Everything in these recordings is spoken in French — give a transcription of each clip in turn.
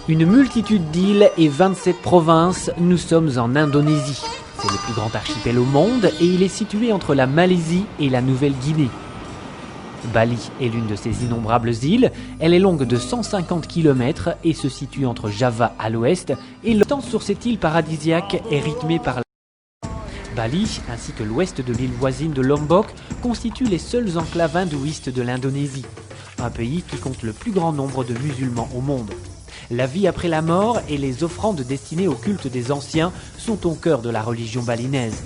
Une multitude d'îles et 27 provinces, nous sommes en Indonésie. C'est le plus grand archipel au monde et il est situé entre la Malaisie et la Nouvelle-Guinée. Bali est l'une de ces innombrables îles. Elle est longue de 150 km et se situe entre Java à l'ouest et le temps sur cette île paradisiaque est rythmé par la Bali, ainsi que l'ouest de l'île voisine de Lombok, constituent les seuls enclaves hindouistes de l'Indonésie. Un pays qui compte le plus grand nombre de musulmans au monde. La vie après la mort et les offrandes destinées au culte des anciens sont au cœur de la religion balinaise.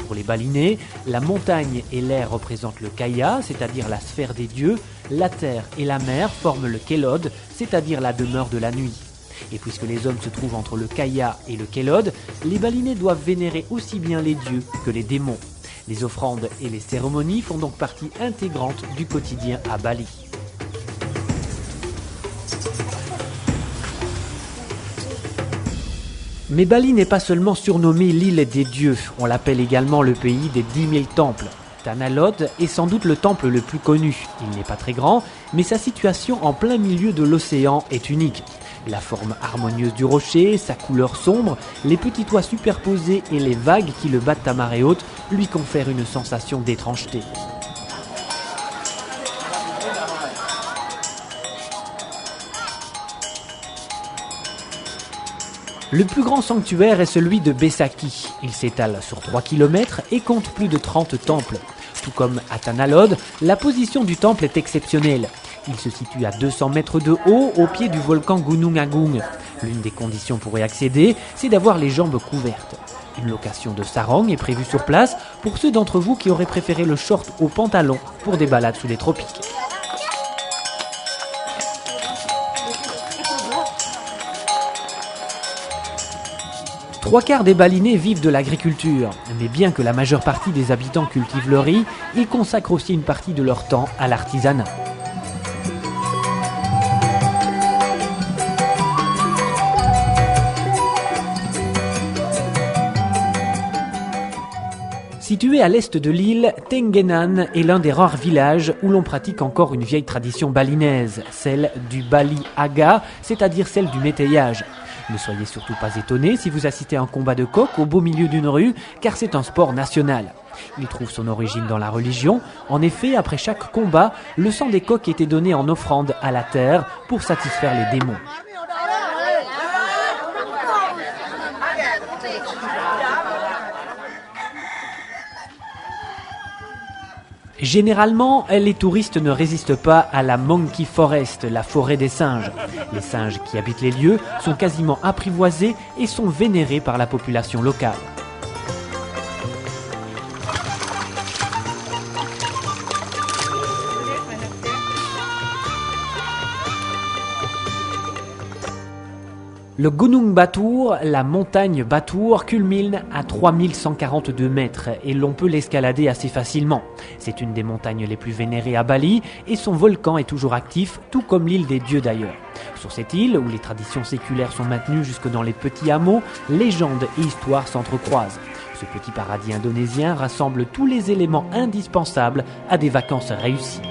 Pour les Balinais, la montagne et l'air représentent le kaya, c'est-à-dire la sphère des dieux, la terre et la mer forment le kelod, c'est-à-dire la demeure de la nuit. Et puisque les hommes se trouvent entre le kaya et le kelod, les Balinais doivent vénérer aussi bien les dieux que les démons. Les offrandes et les cérémonies font donc partie intégrante du quotidien à Bali. Mais Bali n'est pas seulement surnommée l'île des dieux, on l'appelle également le pays des 10 000 temples. Tanah Lot est sans doute le temple le plus connu. Il n'est pas très grand, mais sa situation en plein milieu de l'océan est unique. La forme harmonieuse du rocher, sa couleur sombre, les petits toits superposés et les vagues qui le battent à marée haute lui confèrent une sensation d'étrangeté. Le plus grand sanctuaire est celui de Besakih. Il s'étale sur 3 km et compte plus de 30 temples. Tout comme à Tanah Lot, la position du temple est exceptionnelle. Il se situe à 200 mètres de haut au pied du volcan Gunung Agung. L'une des conditions pour y accéder, c'est d'avoir les jambes couvertes. Une location de sarong est prévue sur place pour ceux d'entre vous qui auraient préféré le short au pantalon pour des balades sous les tropiques. Trois quarts des Balinais vivent de l'agriculture, mais bien que la majeure partie des habitants cultivent le riz, ils consacrent aussi une partie de leur temps à l'artisanat. Situé à l'est de l'île, Tenganan est l'un des rares villages où l'on pratique encore une vieille tradition balinaise, celle du Bali Aga, c'est-à-dire celle du métayage. Ne soyez surtout pas étonnés si vous assistez à un combat de coqs au beau milieu d'une rue, car c'est un sport national. Il trouve son origine dans la religion. En effet, après chaque combat, le sang des coqs était donné en offrande à la terre pour satisfaire les démons. Généralement, les touristes ne résistent pas à la Monkey Forest, la forêt des singes. Les singes qui habitent les lieux sont quasiment apprivoisés et sont vénérés par la population locale. Le Gunung Batur, la montagne Batur, culmine à 3142 mètres et l'on peut l'escalader assez facilement. C'est une des montagnes les plus vénérées à Bali et son volcan est toujours actif, tout comme l'île des dieux d'ailleurs. Sur cette île, où les traditions séculaires sont maintenues jusque dans les petits hameaux, légendes et histoires s'entrecroisent. Ce petit paradis indonésien rassemble tous les éléments indispensables à des vacances réussies.